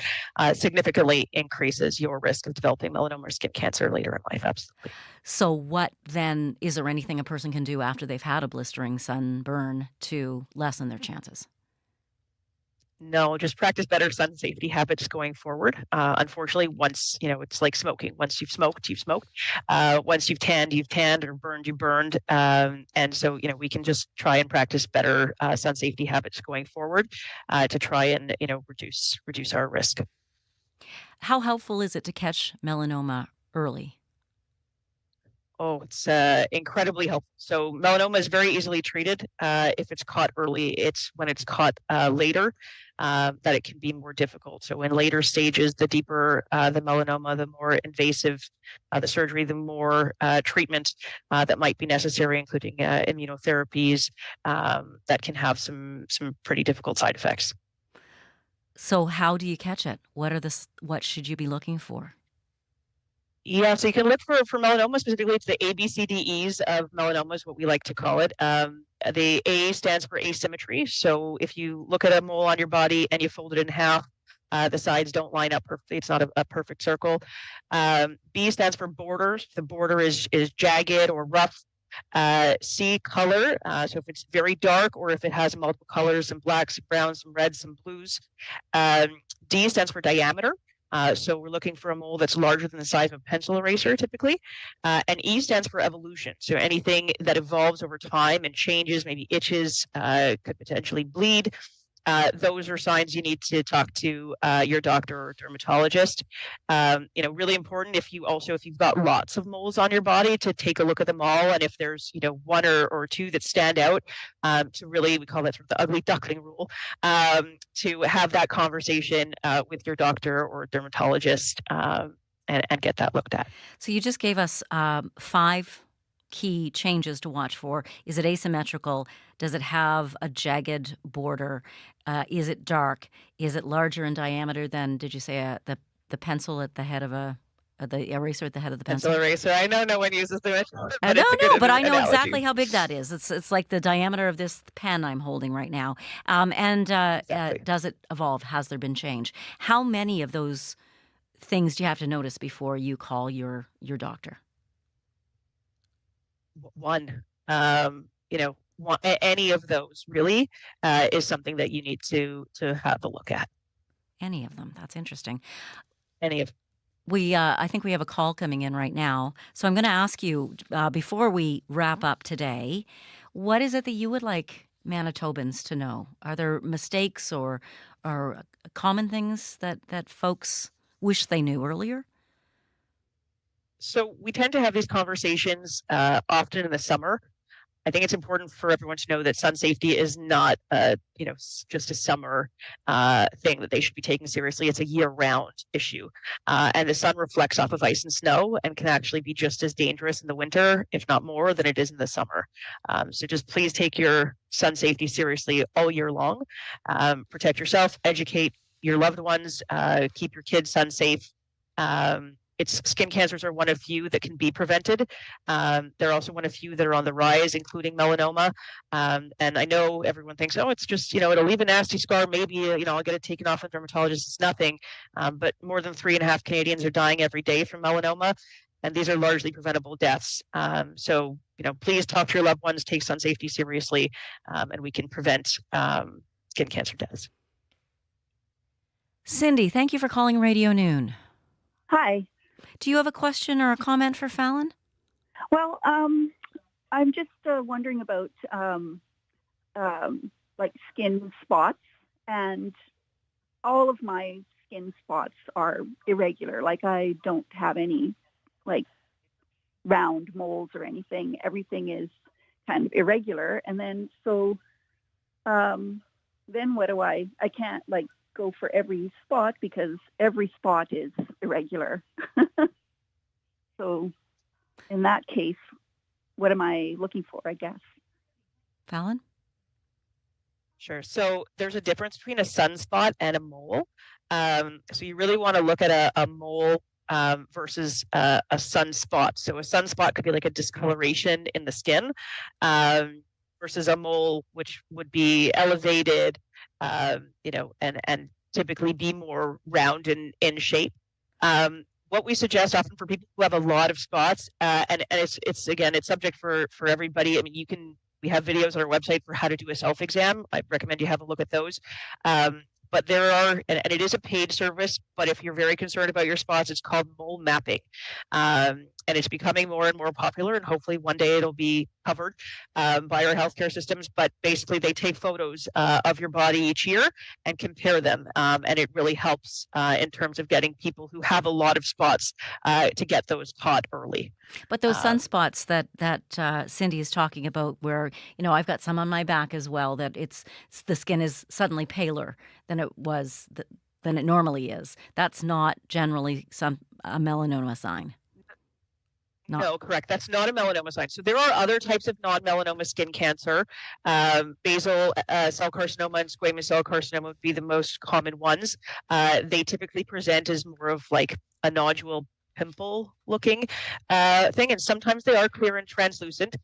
significantly increases your risk of developing melanoma or skin cancer later in life. Absolutely. So what then, is there anything a person can do after they've had a blistering sunburn to lessen their chances? No, just practice better sun safety habits going forward. Unfortunately, once, it's like smoking. Once you've smoked, you've smoked. Once you've tanned, or burned, you burned. And so, we can just try and practice better sun safety habits going forward to try and, reduce our risk. How helpful is it to catch melanoma early? Oh, it's incredibly helpful. So melanoma is very easily treated if it's caught early. It's when it's caught later that it can be more difficult. So in later stages, the deeper the melanoma, the more invasive the surgery, the more treatment that might be necessary, including immunotherapies that can have some pretty difficult side effects. So how do you catch it? What should you be looking for? Yeah, so you can look for melanoma, specifically it's the ABCDEs of melanoma is what we like to call it. The A stands for asymmetry. So if you look at a mole on your body and you fold it in half, the sides don't line up perfectly. It's not a perfect circle. B stands for borders. The border is jagged or rough. C, color. So if it's very dark or if it has multiple colors, some blacks, some browns, some reds, some blues. D stands for diameter. So we're looking for a mole that's larger than the size of a pencil eraser, typically. And E stands for evolution. So anything that evolves over time and changes, maybe itches, could potentially bleed. Those are signs you need to talk to your doctor or dermatologist. Really important if you've got lots of moles on your body, to take a look at them all. And if there's, one or two that stand out, to really, we call that sort of the ugly duckling rule, to have that conversation with your doctor or dermatologist and get that looked at. So you just gave us 5 key changes to watch for. Is it asymmetrical? Does it have a jagged border? Is it dark? Is it larger in diameter than, did you say, the pencil at the head of the eraser at the head of the pencil? Pencil eraser. I know no one uses the pencil. But I know exactly how big that is. It's like the diameter of this pen I'm holding right now. Exactly. Does it evolve? Has there been change? How many of those things do you have to notice before you call your doctor? One. Any of those really is something that you need to have a look at. Any of them. That's interesting. Any of I think we have a call coming in right now. So I'm going to ask you, before we wrap up today, what is it that you would like Manitobans to know? Are there mistakes or common things that folks wish they knew earlier? So we tend to have these conversations often in the summer. I think it's important for everyone to know that sun safety is not, just a summer thing that they should be taking seriously. It's a year-round issue, and the sun reflects off of ice and snow and can actually be just as dangerous in the winter, if not more, than it is in the summer. So just please take your sun safety seriously all year long. Protect yourself, educate your loved ones, keep your kids sun safe. skin cancers are one of few that can be prevented. They're also one of few that are on the rise, including melanoma. And I know everyone thinks, oh, it's just, it'll leave a nasty scar. Maybe, I'll get it taken off with a dermatologist. It's nothing. But more than 3.5 Canadians are dying every day from melanoma. And these are largely preventable deaths. So, please talk to your loved ones, take sun safety seriously, and we can prevent skin cancer deaths. Cindy, thank you for calling Radio Noon. Hi. Do you have a question or a comment for Fallon? Well, I'm just wondering about like skin spots, and all of my skin spots are irregular. Like I don't have any like round moles or anything. Everything is kind of irregular. And then then what do I can't like go for every spot because every spot is irregular. So in that case, what am I looking for, I guess? Fallon? Sure. So there's a difference between a sunspot and a mole. So you really want to look at a mole versus a sunspot. So a sunspot could be like a discoloration in the skin versus a mole, which would be elevated, and typically be more round in shape. What we suggest often for people who have a lot of spots, and it's subject for everybody. I mean, we have videos on our website for how to do a self-exam. I recommend you have a look at those. But there are, and it is a paid service, but if you're very concerned about your spots, it's called mole mapping. And it's becoming more and more popular, and hopefully one day it'll be covered by our healthcare systems. But basically, they take photos of your body each year and compare them. And it really helps in terms of getting people who have a lot of spots to get those caught early. But those sunspots that Cindy is talking about, where I've got some on my back as well, that the skin is suddenly paler than it normally is. That's not generally a melanoma sign. No, correct. That's not a melanoma sign. So there are other types of non-melanoma skin cancer. Basal cell carcinoma and squamous cell carcinoma would be the most common ones. They typically present as more of like a nodule pimple looking thing, and sometimes they are clear and translucent.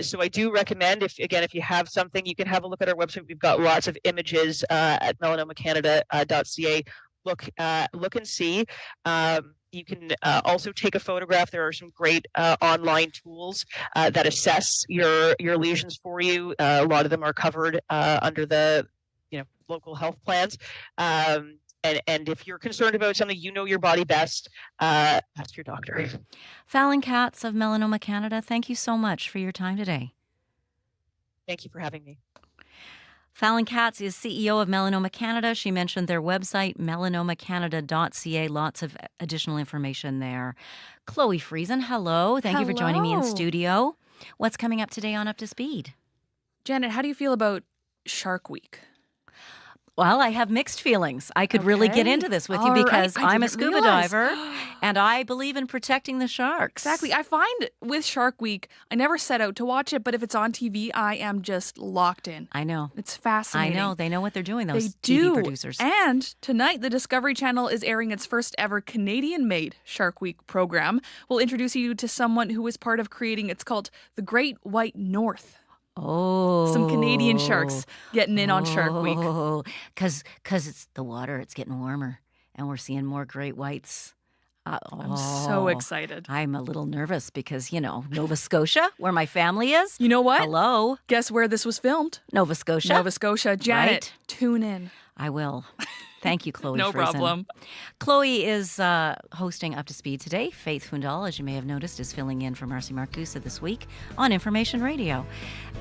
So I do recommend, if you have something, you can have a look at our website. We've got lots of images at melanomacanada.ca. Look and see. You can also take a photograph. There are some great online tools that assess your lesions for you. A lot of them are covered under the local health plans. And if you're concerned about something, your body best, ask your doctor. Fallon Katz of Melanoma Canada, thank you so much for your time today. Thank you for having me. Fallon Katz is CEO of Melanoma Canada. She mentioned their website, melanomacanada.ca. Lots of additional information there. Chloe Friesen, hello. Thank you for joining me in studio. What's coming up today on Up to Speed? Janet, how do you feel about Shark Week? Well, I have mixed feelings. I could really get into this with you because I'm a scuba diver and I believe in protecting the sharks. Exactly. I find with Shark Week, I never set out to watch it, but if it's on TV, I am just locked in. I know. It's fascinating. I know. They know what they're doing, those TV producers. And tonight, the Discovery Channel is airing its first ever Canadian-made Shark Week program. We'll introduce you to someone who was part of creating, it's called The Great White North. Oh. Some Canadian sharks getting in on Shark Week. Because it's the water, it's getting warmer, and we're seeing more great whites. I'm so excited. I'm a little nervous because, Nova Scotia, where my family is. You know what? Hello. Guess where this was filmed? Nova Scotia. Nova Scotia. Janet, right? Tune in. I will. Thank you, Chloe. No Friesen. problem. Chloe is hosting Up to Speed today. Faith Fundal, as you may have noticed, is filling in for Marcy Marcusa this week on Information Radio.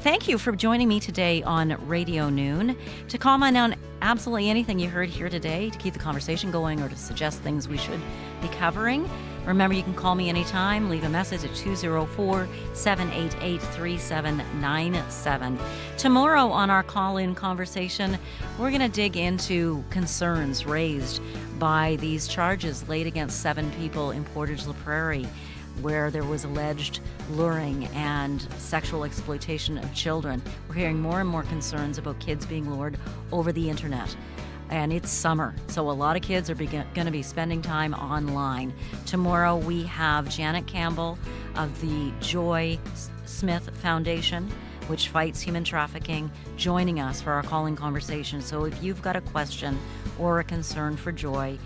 Thank you for joining me today on Radio Noon. To comment on absolutely anything you heard here today, to keep the conversation going, or to suggest things we should be covering, remember you can call me anytime. Leave a message at 204-788-3797. Tomorrow on our call-in conversation, we're going to dig into concerns raised by these charges laid against 7 people in Portage la Prairie, where there was alleged luring and sexual exploitation of children. We're hearing more and more concerns about kids being lured over the internet. and it's summer, so a lot of kids are going to be spending time online. Tomorrow we have Janet Campbell of the Joy Smith Foundation, which fights human trafficking, joining us for our calling conversation. So if you've got a question or a concern for Joy,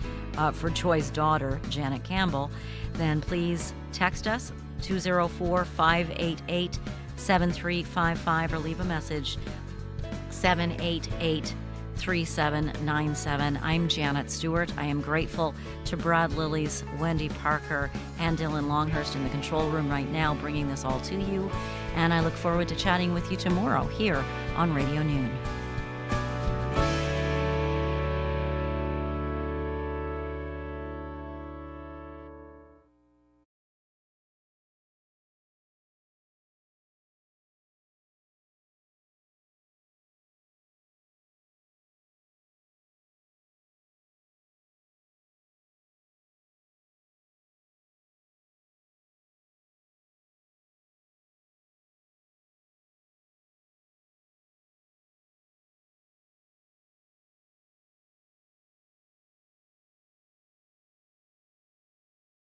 for Joy's daughter, Janet Campbell, then please text us 204-588-7355 or leave a message 788-3797. I'm Janet Stewart. I am grateful to Brad Lillies, Wendy Parker, and Dylan Longhurst in the control room right now, bringing this all to you. And I look forward to chatting with you tomorrow here on Radio Noon.